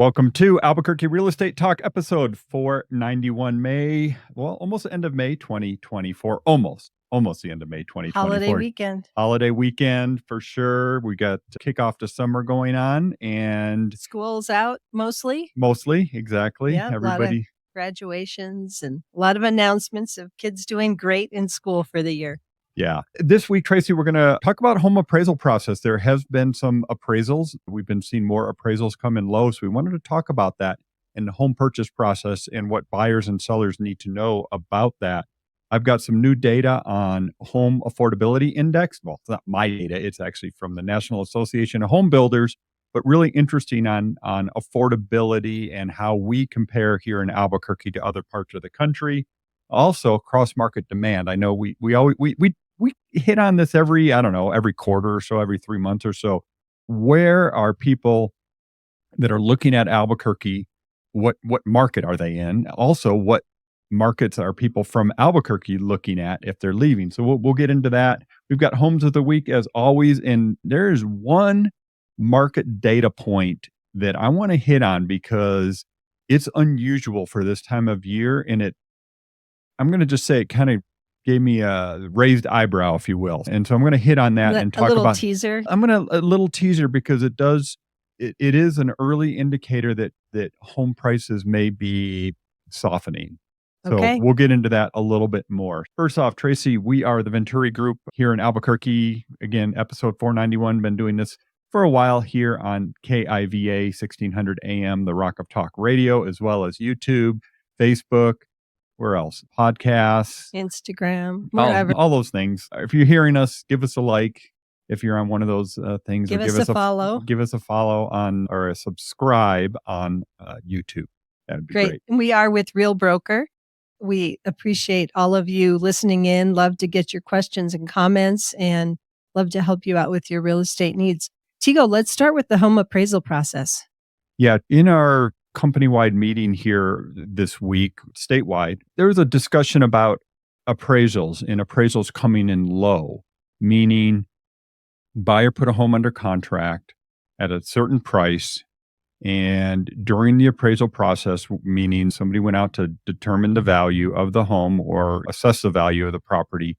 Welcome to Albuquerque Real Estate Talk, episode 491, almost the end of May 2024. Almost the end of May 2024. Holiday weekend. Holiday weekend for sure. We got kickoff to summer going on and school's out mostly. Exactly. Yeah, everybody. A lot of graduations and a lot of announcements of kids doing great in school for the year. Yeah. This week, Tracy, we're going to talk about home appraisal process. There has been some appraisals. We've been seeing more appraisals come in low. So we wanted to talk about that and the home purchase process and what buyers and sellers need to know about that. I've got some new data on home affordability index. Well, it's not my data. It's actually from the National Association of Home Builders, but really interesting on affordability and how we compare here in Albuquerque to other parts of the country. Also, cross-market demand. I know we hit on this every quarter or so, every 3 months or so. Where are people that are looking at Albuquerque? What market are they in? Also, what markets are people from Albuquerque looking at if they're leaving? So we'll get into that. We've got Homes of the Week as always, and there is one market data point that I want to hit on because it's unusual for this time of year, and I'm going to just say it kind of gave me a raised eyebrow, if you will. And so I'm going to hit on that and talk about a little teaser because it is an early indicator that home prices may be softening. So We'll get into that a little bit more. First off, Tracy, we are the Venturi Group here in Albuquerque. Again, episode 491, been doing this for a while here on KIVA 1600 AM, the Rock of Talk Radio, as well as YouTube, Facebook. Where else? Podcasts, Instagram, wherever. All those things. If you're hearing us, give us a like. If you're on one of those things, give us a follow. Give us a follow on or a subscribe on YouTube. That'd be great. And we are with Real Broker. We appreciate all of you listening in. Love to get your questions and comments and love to help you out with your real estate needs. Tigo, let's start with the home appraisal process. Yeah. In our company-wide meeting here this week, statewide, there was a discussion about appraisals and appraisals coming in low, meaning buyer put a home under contract at a certain price, and during the appraisal process, meaning somebody went out to determine the value of the home or assess the value of the property,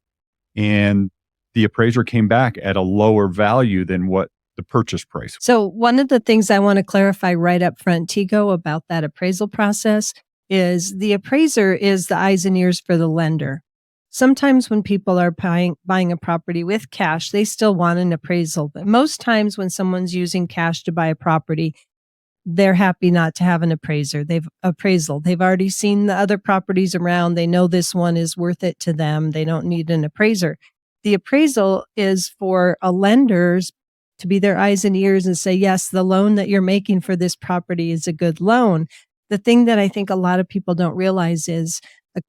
and the appraiser came back at a lower value than what the purchase price. So one of the things I want to clarify right up front, Tigo, about that appraisal process is the appraiser is the eyes and ears for the lender. Sometimes when people are buying a property with cash, they still want an appraisal. But most times when someone's using cash to buy a property, they're happy not to have an appraiser. They've already seen the other properties around. They know this one is worth it to them. They don't need an appraiser. The appraisal is for a lender's to be their eyes and ears and say, yes, the loan that you're making for this property is a good loan. The thing that I think a lot of people don't realize is the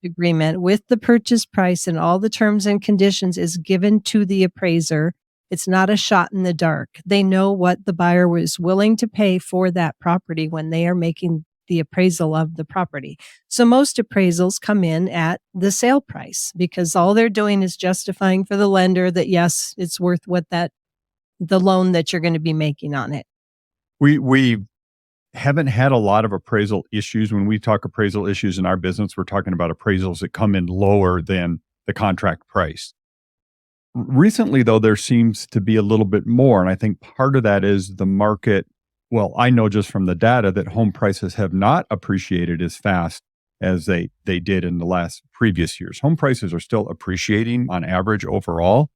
agreement with the purchase price and all the terms and conditions is given to the appraiser. It's not a shot in the dark. They know what the buyer was willing to pay for that property when they are making the appraisal of the property. So most appraisals come in at the sale price because all they're doing is justifying for the lender that, yes, it's worth what the loan that you're going to be making on it. We haven't had a lot of appraisal issues. When we talk appraisal issues in our business, we're talking about appraisals that come in lower than the contract price. Recently, though, there seems to be a little bit more. And I think part of that is the market. Well, I know just from the data that home prices have not appreciated as fast as they did in the previous years. Home prices are still appreciating on average overall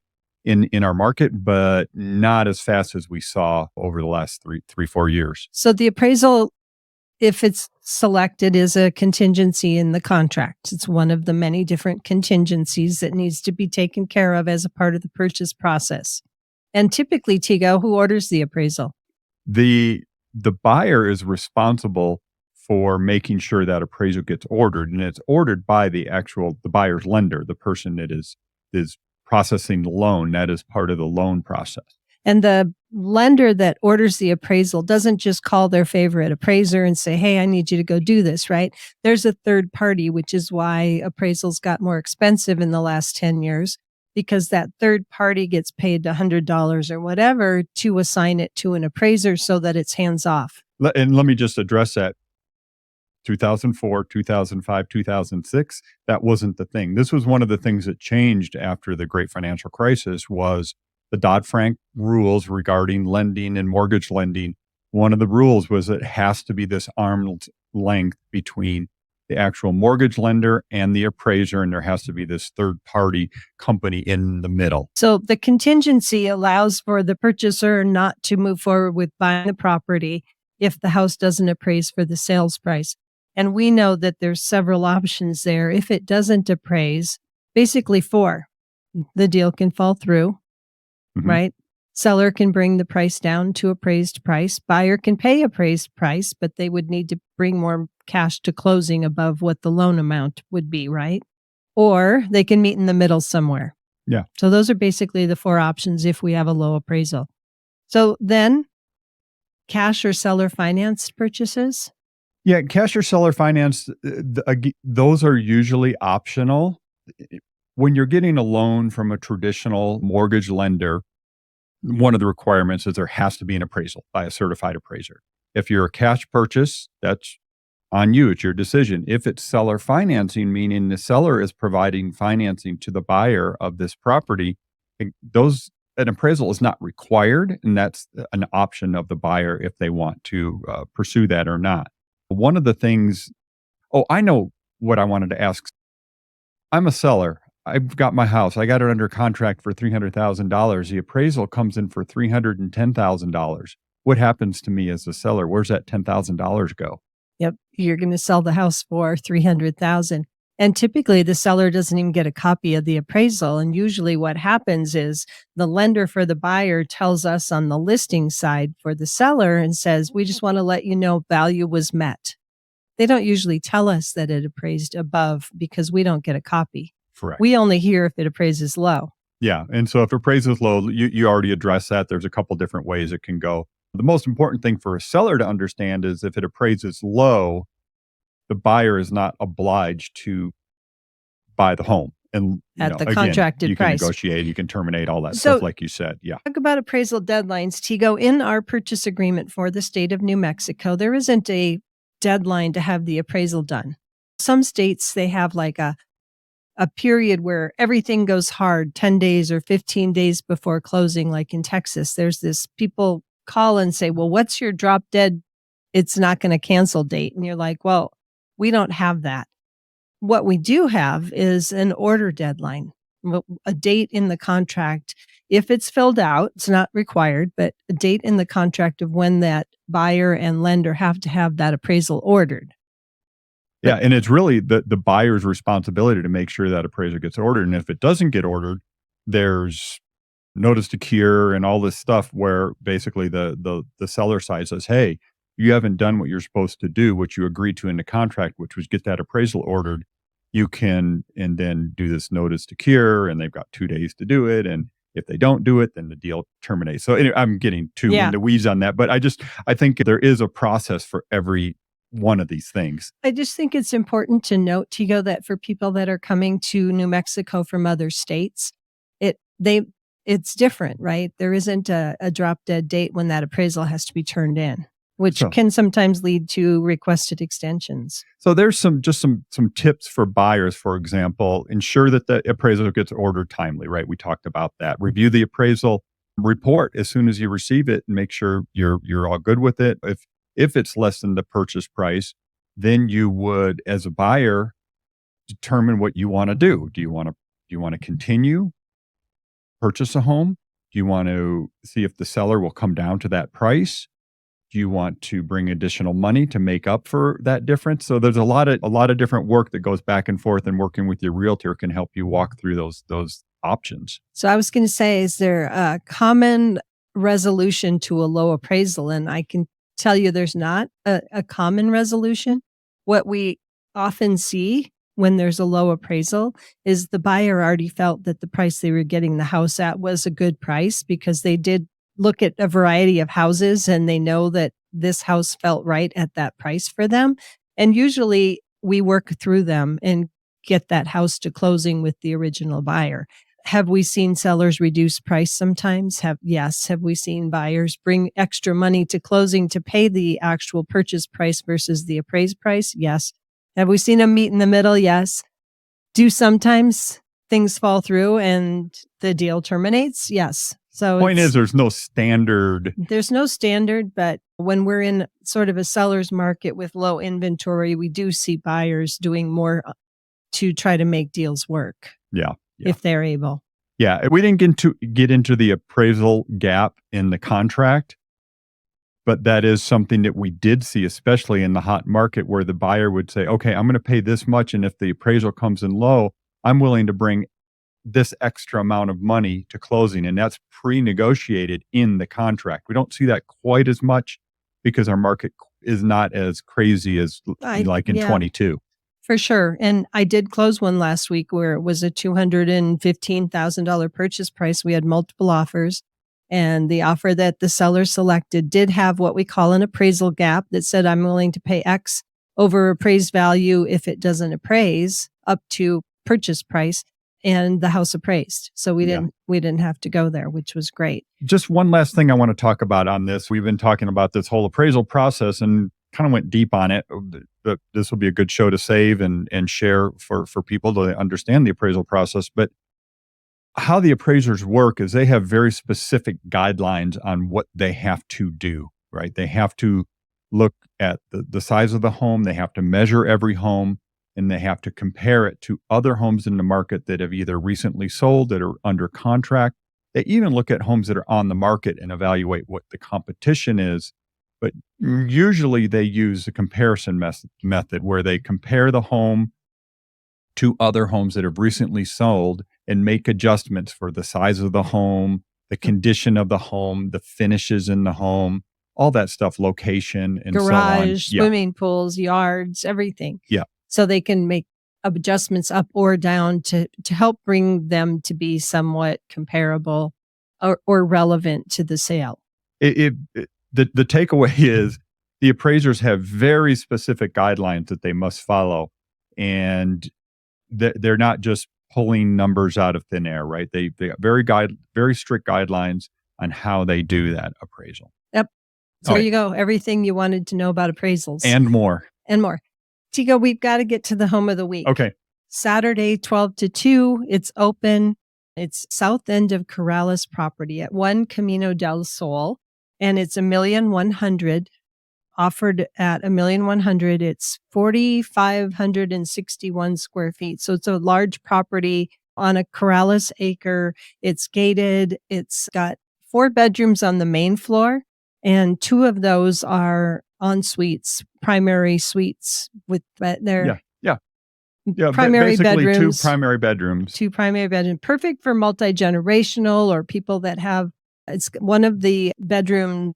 in our market, but not as fast as we saw over the last 4 years. So the appraisal, if it's selected, is a contingency in the contract. It's one of the many different contingencies that needs to be taken care of as a part of the purchase process. And typically, Tigo, who orders the appraisal? The buyer is responsible for making sure that appraisal gets ordered, and it's ordered by the buyer's lender, the person that is processing the loan. That is part of the loan process. And the lender that orders the appraisal doesn't just call their favorite appraiser and say, hey, I need you to go do this, right? There's a third party, which is why appraisals got more expensive in the last 10 years, because that third party gets paid $100 or whatever to assign it to an appraiser so that it's hands off. And let me just address that. 2004, 2005, 2006, that wasn't the thing. This was one of the things that changed after the great financial crisis was the Dodd-Frank rules regarding lending and mortgage lending. One of the rules was it has to be this arm's length between the actual mortgage lender and the appraiser, and there has to be this third-party company in the middle. So the contingency allows for the purchaser not to move forward with buying the property if the house doesn't appraise for the sales price. And we know that there's several options there. If it doesn't appraise, basically four, the deal can fall through, right? Seller can bring the price down to appraised price. Buyer can pay appraised price, but they would need to bring more cash to closing above what the loan amount would be, right? Or they can meet in the middle somewhere. Yeah. So those are basically the four options if we have a low appraisal. So then cash or seller financed purchases? Yeah, cash or seller finance, those are usually optional. When you're getting a loan from a traditional mortgage lender, one of the requirements is there has to be an appraisal by a certified appraiser. If you're a cash purchase, that's on you. It's your decision. If it's seller financing, meaning the seller is providing financing to the buyer of this property, an appraisal is not required, and that's an option of the buyer if they want to pursue that or not. One of the things, I know what I wanted to ask. I'm a seller. I've got my house. I got it under contract for $300,000. The appraisal comes in for $310,000. What happens to me as a seller? Where's that $10,000 go? Yep, you're going to sell the house for $300,000. And typically the seller doesn't even get a copy of the appraisal. And usually what happens is the lender for the buyer tells us on the listing side for the seller and says, we just want to let you know value was met. They don't usually tell us that it appraised above because we don't get a copy. Correct. We only hear if it appraises low. Yeah. And so if it appraises low, you already addressed that. There's a couple different ways it can go. The most important thing for a seller to understand is if it appraises low, the buyer is not obliged to buy the home. And at the contracted price. You can negotiate, you can terminate, all that stuff like you said. Yeah. Talk about appraisal deadlines, Tigo. In our purchase agreement for the state of New Mexico, there isn't a deadline to have the appraisal done. Some states, they have like a period where everything goes hard, 10 days or 15 days before closing. Like in Texas, there's this people call and say, well, what's your drop dead? It's not going to cancel date. And you're like, well, we don't have that. What we do have is an order deadline, a date in the contract. If it's filled out, it's not required, but a date in the contract of when that buyer and lender have to have that appraisal ordered. Yeah, and it's really the buyer's responsibility to make sure that appraisal gets ordered. And if it doesn't get ordered, there's notice to cure and all this stuff where basically the seller side says, hey, you haven't done what you're supposed to do, what you agreed to in the contract, which was get that appraisal ordered. You can, and then do this notice to cure, and they've got 2 days to do it. And if they don't do it, then the deal terminates. So anyway, I'm getting too in the weeds on that, but I think there is a process for every one of these things. I just think it's important to note, Tigo, that for people that are coming to New Mexico from other states, it's different, right? There isn't a drop dead date when that appraisal has to be turned in, which can sometimes lead to requested extensions. So there's some tips for buyers. For example, ensure that the appraisal gets ordered timely, right? We talked about that. Review the appraisal report as soon as you receive it and make sure you're all good with it. If it's less than the purchase price, then you would, as a buyer, determine what you want to do. Do you want to continue purchase a home? Do you want to see if the seller will come down to that price? Do you want to bring additional money to make up for that difference? So there's a lot of different work that goes back and forth, and working with your realtor can help you walk through those options. So I was going to say, is there a common resolution to a low appraisal? And I can tell you there's not a common resolution. What we often see when there's a low appraisal is the buyer already felt that the price they were getting the house at was a good price because they did look at a variety of houses and they know that this house felt right at that price for them. And usually we work through them and get that house to closing with the original buyer. Have we seen sellers reduce price sometimes? Yes. Have we seen buyers bring extra money to closing to pay the actual purchase price versus the appraised price? Yes. Have we seen them meet in the middle? Yes. Do sometimes things fall through and the deal terminates? Yes. So Point is, there's no standard. There's no standard, but when we're in sort of a seller's market with low inventory, we do see buyers doing more to try to make deals work. Yeah. If they're able. Yeah. We didn't get into the appraisal gap in the contract, but that is something that we did see, especially in the hot market, where the buyer would say, okay, I'm going to pay this much. And if the appraisal comes in low, I'm willing to bring this extra amount of money to closing. And that's pre-negotiated in the contract. We don't see that quite as much because our market is not as crazy as like in 22. For sure. And I did close one last week where it was a $215,000 purchase price. We had multiple offers. And the offer that the seller selected did have what we call an appraisal gap that said, I'm willing to pay X over appraised value if it doesn't appraise up to purchase price. And the house appraised. So we didn't have to go there, which was great. Just one last thing I want to talk about on this. We've been talking about this whole appraisal process and kind of went deep on it. This will be a good show to save and share for people to understand the appraisal process. But how the appraisers work is they have very specific guidelines on what they have to do, right? They have to look at the size of the home. They have to measure every home. And they have to compare it to other homes in the market that have either recently sold, that are under contract. They even look at homes that are on the market and evaluate what the competition is. But usually they use a comparison method where they compare the home to other homes that have recently sold and make adjustments for the size of the home, the condition of the home, the finishes in the home, all that stuff, location, and garage, so on. Swimming pools, yards, everything. Yeah. So they can make adjustments up or down to help bring them to be somewhat comparable or relevant to the sale. The takeaway is the appraisers have very specific guidelines that they must follow, and they're not just pulling numbers out of thin air, right? They got very strict guidelines on how they do that appraisal. Yep. So there you go. Everything you wanted to know about appraisals. And more. Tigo, we've got to get to the home of the week. Okay. Saturday, 12 to 2. It's open. It's south end of Corrales property at 1 Camino del Sol. And it's $1,100,000. Offered at $1,100,000. It's 4,561 square feet. So it's a large property on a Corrales acre. It's gated. It's got 4 bedrooms on the main floor. And 2 of those are en suites, primary suites with their primary bedrooms. 2 primary bedrooms. 2 primary bedrooms. Perfect for multi-generational or people that have, it's one of the bedroom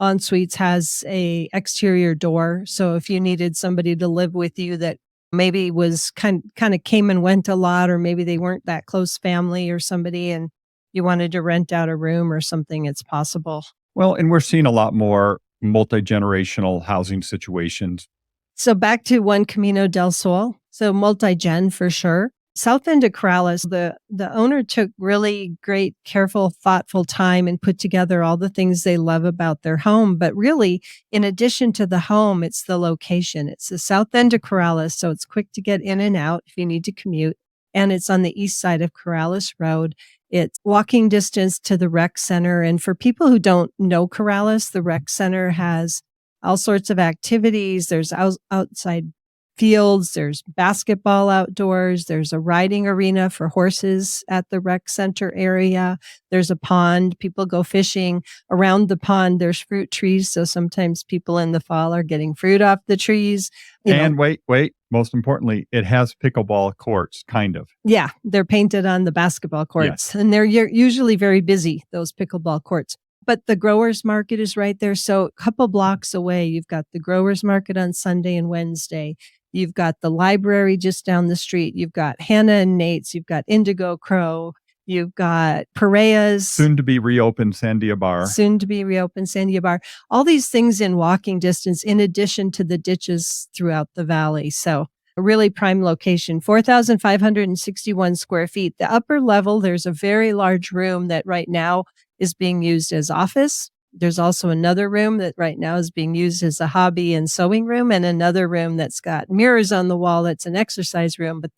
en suites has a exterior door. So if you needed somebody to live with you that maybe was kind of came and went a lot, or maybe they weren't that close family or somebody and you wanted to rent out a room or something, it's possible. Well, and we're seeing a lot more multi-generational housing situations. So back to 1 Camino del Sol. So multi-gen for sure. South end of Corrales, the owner took really great, careful, thoughtful time and put together all the things they love about their home. But really, in addition to the home, it's the location. It's the south end of Corrales, so it's quick to get in and out if you need to commute. And it's on the east side of Corrales Road. It's walking distance to the rec center. And for people who don't know Corrales, the rec center has all sorts of activities. There's outside fields, there's basketball outdoors, there's a riding arena for horses at the rec center area. There's a pond. People go fishing. Around the pond, there's fruit trees. So sometimes people in the fall are getting fruit off the trees. Wait. Most importantly, it has pickleball courts, kind of. Yeah, they're painted on the basketball courts. Yes. And they're usually very busy, those pickleball courts. But the growers market is right there. So a couple blocks away, you've got the growers market on Sunday and Wednesday. You've got the library just down the street. You've got Hannah and Nate's. You've got Indigo Crow. You've got Parea's. Soon to be reopened Sandia Bar. All these things in walking distance in addition to the ditches throughout the valley. So a really prime location, 4,561 square feet. The upper level, there's a very large room that right now is being used as office. There's also another room that right now is being used as a hobby and sewing room, and another room that's got mirrors on the wall that's an exercise room. But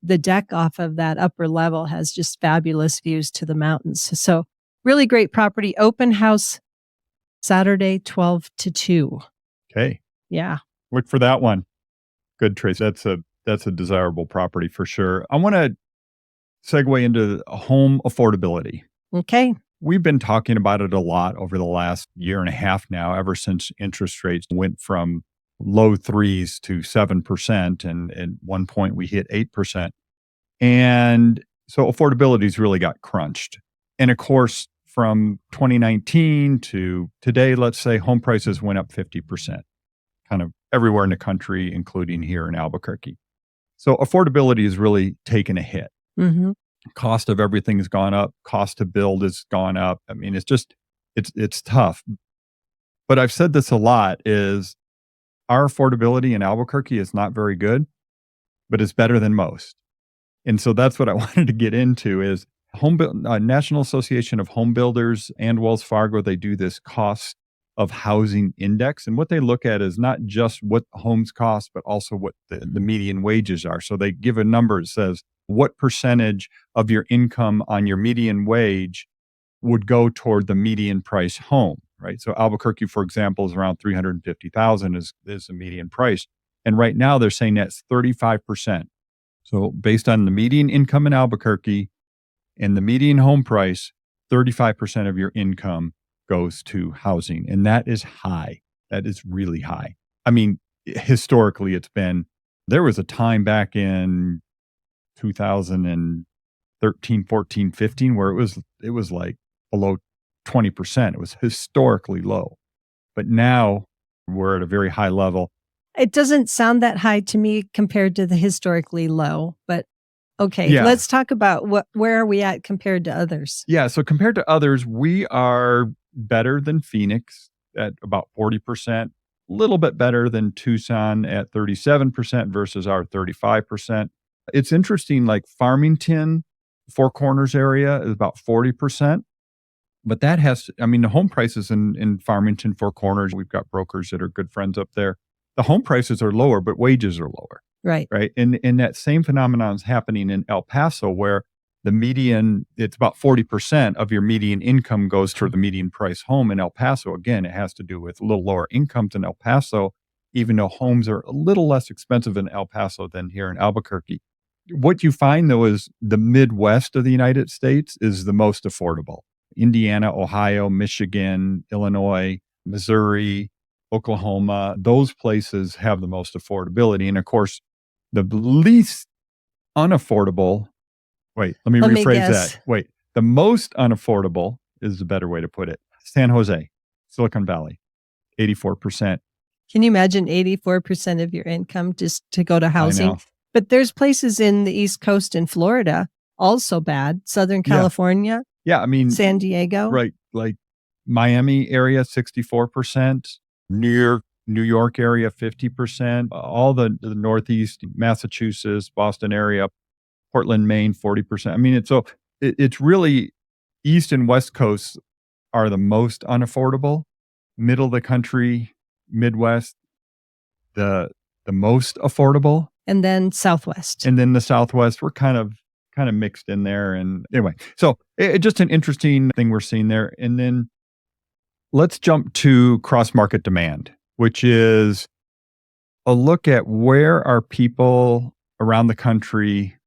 the deck off of that upper level has just fabulous views to the mountains. So really great property. Open house Saturday, 12 to 2. Okay. Yeah. Look for that one. Good, Trace. That's a desirable property for sure. I want to segue into home affordability. Okay. We've been talking about it a lot over the last year and a half now, ever since interest rates went from low threes to 7%. And at one point we hit 8%. And so affordability's really got crunched. And of course, from 2019 to today, let's say home prices went up 50%, kind of everywhere in the country, including here in Albuquerque. So affordability has really taken a hit. Mm-hmm. Cost of everything has gone up. Cost to build has gone up. I mean, it's tough. But I've said this a lot, is our affordability in Albuquerque is not very good, but it's better than most. And so that's what I wanted to get into is National Association of Home Builders and Wells Fargo, they do this cost of housing index. And what they look at is not just what homes cost, but also what the median wages are. So they give a number that says what percentage of your income on your median wage would go toward the median price home, right? So Albuquerque, for example, is around $350,000 is the median price. And right now they're saying that's 35%. So based on the median income in Albuquerque and the median home price, 35% of your income goes to housing. And that is high. That is really high. I mean, historically, there was a time back in 2013, 14, 15, where it was like below 20%. It was historically low. But now we're at a very high level. It doesn't sound that high to me compared to the historically low, but okay, Yeah. Let's talk about where are we at compared to others? Yeah. So compared to others, we are better than Phoenix at about 40%, a little bit better than Tucson at 37% versus our 35%. It's interesting, like Farmington, Four Corners area is about 40%. But that the home prices in Farmington, Four Corners, we've got brokers that are good friends up there. The home prices are lower, but wages are lower. Right. Right. And that same phenomenon is happening in El Paso, where the median, it's about 40% of your median income goes toward the median price home in El Paso. Again, it has to do with a little lower incomes in El Paso, even though homes are a little less expensive in El Paso than here in Albuquerque. What you find, though, is the Midwest of the United States is the most affordable. Indiana, Ohio, Michigan, Illinois, Missouri, Oklahoma, those places have the most affordability. And of course, the least unaffordable, let me rephrase that. The most unaffordable is the better way to put it. San Jose, Silicon Valley, 84%. Can you imagine 84% of your income just to go to housing? I know. But there's places in the East Coast in Florida also bad. Southern California. Yeah. I mean, San Diego. Right. Like Miami area, 64%. New York area, 50%. All the Northeast, Massachusetts, Boston area, Portland, Maine, 40%. I mean, it's really East and West Coasts are the most unaffordable. Middle of the country, Midwest, the most affordable. And then Southwest. And then the Southwest, we're kind of mixed in there. And anyway, so it's just an interesting thing we're seeing there. And then let's jump to cross-market demand, which is a look at where are people around the country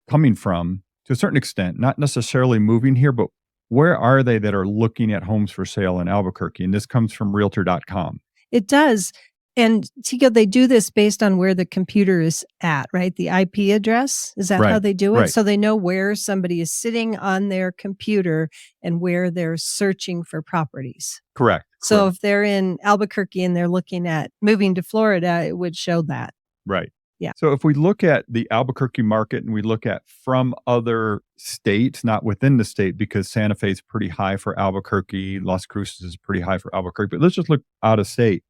coming from to a certain extent, not necessarily moving here, but where are they that are looking at homes for sale in Albuquerque? And this comes from Realtor.com. It does. And Tika, they do this based on where the computer is at, right? The IP address. Is that how they do it? Right. So they know where somebody is sitting on their computer and where they're searching for properties. Correct. So if they're in Albuquerque and they're looking at moving to Florida, it would show that. Right. Yeah. So if we look at the Albuquerque market and we look at from other states, not within the state, because Santa Fe is pretty high for Albuquerque, Las Cruces is pretty high for Albuquerque, but let's just look out of state.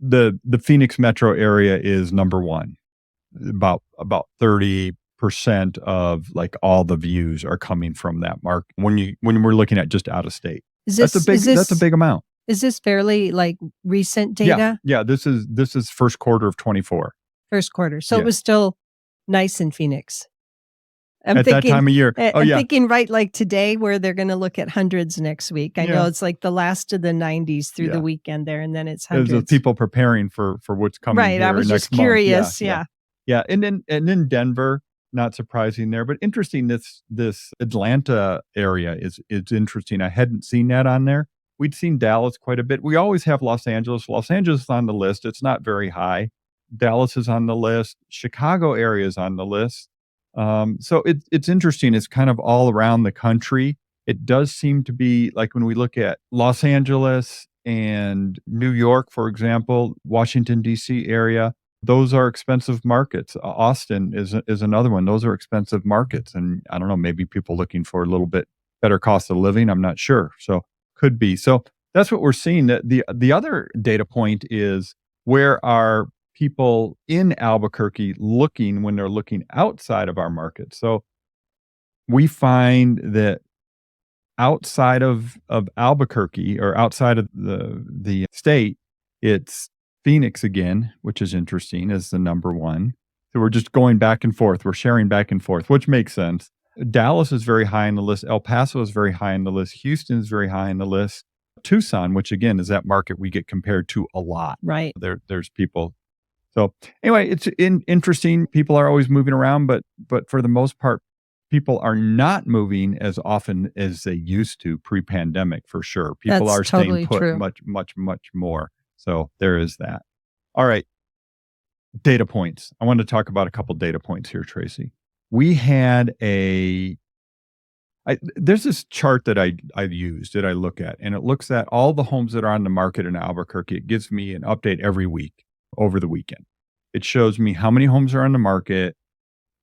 The Phoenix metro area is number one. about 30% of like all the views are coming from that market when we're looking at just out of state. Is That's a this big is that's a this big amount. is this fairly like recent Yeah. data? Yeah, this is first quarter of 24. First quarter. So it Yeah. was still nice in Phoenix. I'm At that thinking time of year. Oh I'm yeah. thinking right like today where they're going to look at hundreds next week. I know Yeah. it's like the last of the 90s through the Yeah. weekend there and then it's As the hundreds. people preparing for what's coming Right. I here was just next month. Yeah, curious. yeah. Yeah. Yeah, and then Denver, not surprising there, but interesting. This Atlanta area is interesting. I hadn't seen that on there. We'd seen Dallas quite a bit. We always have Los Angeles. Los Angeles is on the list. It's not very high. Dallas is on the list. Chicago area is on the list. So it's interesting. It's kind of all around the country. It does seem to be like when we look at Los Angeles and New York, for example, Washington D.C. area. Those are expensive markets. Austin is another one. Those are expensive markets, and I don't know, maybe people looking for a little bit better cost of living. I'm not sure. So could be. So that's what we're seeing. That the other data point is where are people in Albuquerque looking when they're looking outside of our market. So we find that outside of Albuquerque or outside of the state, it's Phoenix again, which is interesting, is the number one. So we're just going back and forth. We're sharing back and forth, which makes sense. Dallas is very high on the list. El Paso is very high on the list. Houston is very high on the list. Tucson, which again is that market we get compared to a lot. Right. There's people. So anyway, it's interesting. People are always moving around, but for the most part, people are not moving as often as they used to pre-pandemic for sure. People That's are totally staying put true. much more. So there is that. All right. Data points. I want to talk about a couple data points here, Tracy. We had there's this chart that I used that I look at, and it looks at all the homes that are on the market in Albuquerque. It gives me an update every week over the weekend. It shows me how many homes are on the market,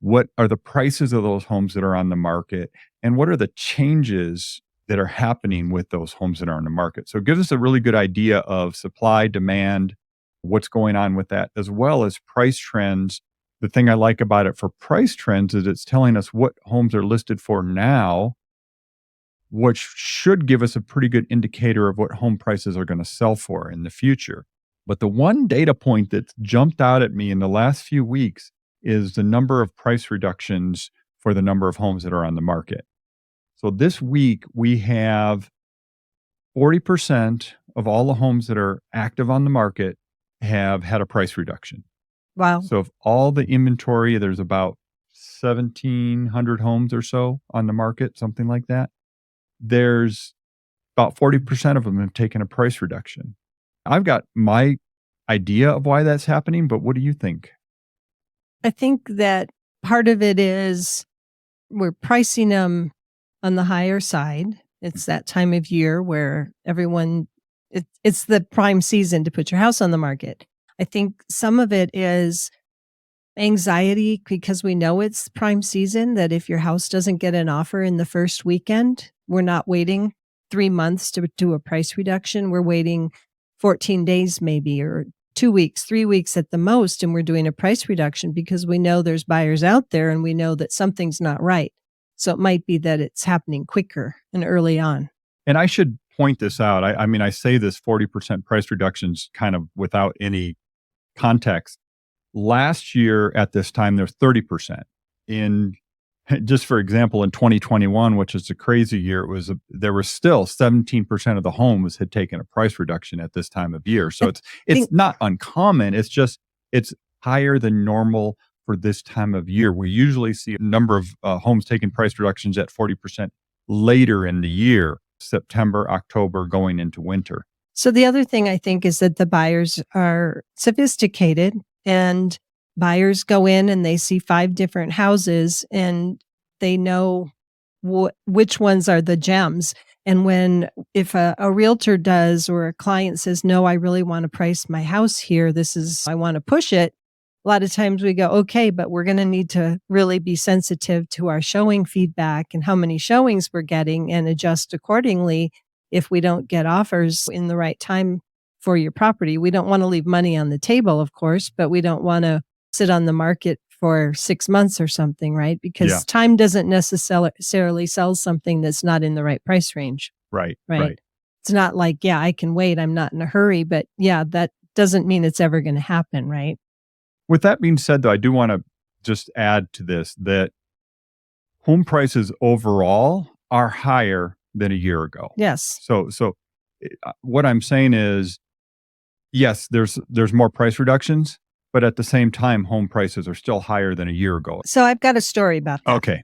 what are the prices of those homes that are on the market, and what are the changes that are happening with those homes that are on the market. So it gives us a really good idea of supply, demand, what's going on with that, as well as price trends. The thing I like about it for price trends is it's telling us what homes are listed for now, which should give us a pretty good indicator of what home prices are going to sell for in the future. But the one data point that's jumped out at me in the last few weeks is the number of price reductions for the number of homes that are on the market. So this week, we have 40% of all the homes that are active on the market have had a price reduction. Wow. So if all the inventory, there's about 1,700 homes or so on the market, something like that. There's about 40% of them have taken a price reduction. I've got my idea of why that's happening, but what do you think? I think that part of it is we're pricing them on the higher side. It's that time of year where it's the prime season to put your house on the market. I think some of it is anxiety because we know it's prime season, that if your house doesn't get an offer in the first weekend, we're not waiting 3 months to do a price reduction. We're waiting 14 days maybe, or 2 weeks, 3 weeks at the most, and we're doing a price reduction because we know there's buyers out there and we know that something's not right. So it might be that it's happening quicker and early on. And I should point this out. I mean, I say this 40% price reductions kind of without any context. Last year at this time, there's 30%. Just for example, in 2021, which is a crazy year, there was still 17% of the homes had taken a price reduction at this time of year. So it's not uncommon. It's higher than normal for this time of year. We usually see a number of homes taking price reductions at 40% later in the year, September, October, going into winter. So the other thing I think is that the buyers are sophisticated, and buyers go in and they see 5 different houses and they know which ones are the gems. And if a realtor does, or a client says, no, I really want to price my house here, I want to push it. A lot of times we go, okay, but we're going to need to really be sensitive to our showing feedback and how many showings we're getting and adjust accordingly if we don't get offers in the right time for your property. We don't want to leave money on the table, of course, but we don't want to sit on the market for 6 months or something, right? Because Yeah. time doesn't necessarily sell something that's not in the right price range, Right. right? It's not like, yeah, I can wait. I'm not in a hurry, but yeah, that doesn't mean it's ever going to happen, right? With that being said, though, I do want to just add to this that home prices overall are higher than a year ago. Yes. So what I'm saying is, yes, there's more price reductions, but at the same time, home prices are still higher than a year ago. So I've got a story about that. Okay.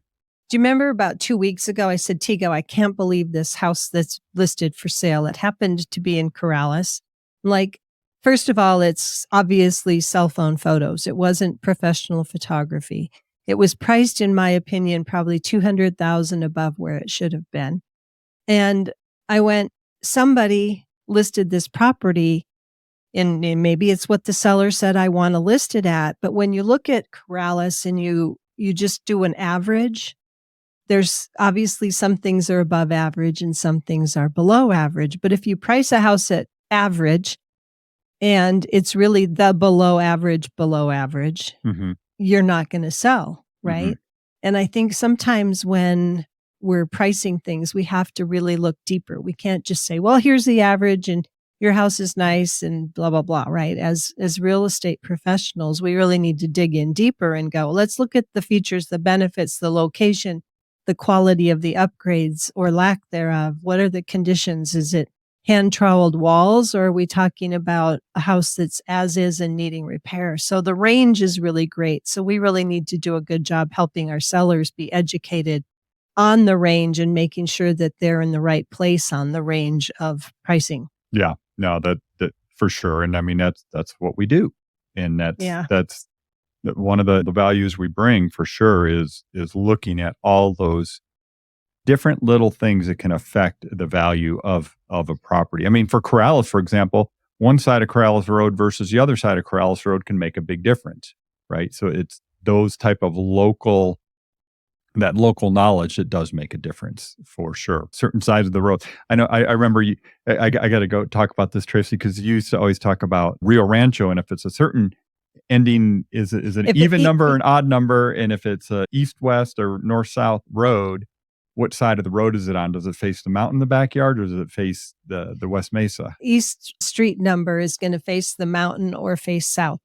Do you remember about 2 weeks ago, I said, Tigo, I can't believe this house that's listed for sale. It happened to be in Corrales. Like, first of all, it's obviously cell phone photos. It wasn't professional photography. It was priced, in my opinion, probably $200,000 above where it should have been. And I went, somebody listed this property, and maybe it's what the seller said I want to list it at. But when you look at Corrales and you just do an average, there's obviously some things are above average and some things are below average. But if you price a house at average and it's really the below average, Mm-hmm. you're not going to sell, right? Mm-hmm. And I think sometimes when we're pricing things, we have to really look deeper. We can't just say, well, here's the average and your house is nice and blah, blah, blah, right? As real estate professionals, we really need to dig in deeper and go, let's look at the features, the benefits, the location, the quality of the upgrades or lack thereof. What are the conditions? Is it hand troweled walls, or are we talking about a house that's as is and needing repair? So the range is really great. So we really need to do a good job helping our sellers be educated on the range and making sure that they're in the right place on the range of pricing. Yeah, no, that for sure. And I mean, that's what we do. And that's one of the values we bring for sure is looking at all those different little things that can affect the value of a property. I mean, for Corrales, for example, one side of Corrales Road versus the other side of Corrales Road can make a big difference, right? So it's those type of local knowledge that does make a difference for sure. Certain sides of the road. I know. I remember you. I got to go talk about this, Tracy, because you used to always talk about Rio Rancho, and if it's a certain ending is an even number or an odd number, and if it's a east-west or north-south road, what side of the road is it on? Does it face the mountain in the backyard, or does it face the West Mesa? East street number is going to face the mountain or face south.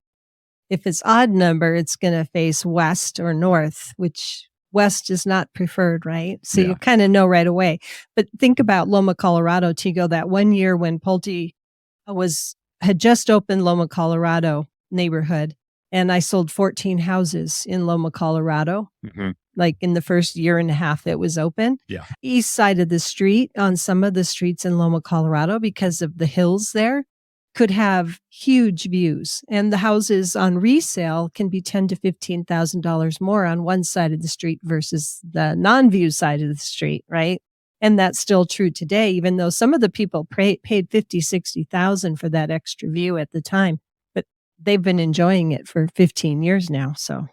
If it's odd number, it's going to face west or north, which west is not preferred, right? So you kind of know right away. But think about Loma, Colorado, Tigo, that one year when Pulte had just opened Loma, Colorado neighborhood, and I sold 14 houses in Loma, Colorado. Mm-hmm. Like in the first year and a half that was open. Yeah. East side of the street, on some of the streets in Loma, Colorado, because of the hills there, could have huge views. And the houses on resale can be $10,000 to $15,000 more on one side of the street versus the non-view side of the street, right? And that's still true today, even though some of the people paid $50,000, $60,000 for that extra view at the time. But they've been enjoying it for 15 years now. So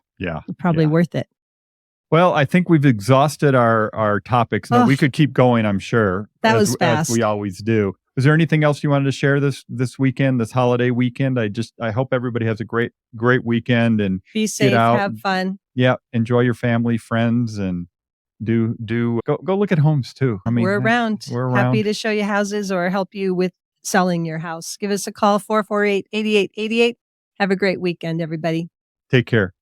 probably worth it. Well, I think we've exhausted our topics. No, we could keep going, I'm sure. That was fast. As we always do. Is there anything else you wanted to share this weekend, this holiday weekend? I hope everybody has a great weekend and be safe, have fun. Yeah, enjoy your family, friends, and go look at homes too. I mean, we're around. Happy to show you houses or help you with selling your house. Give us a call, 448-8888. Have a great weekend, everybody. Take care.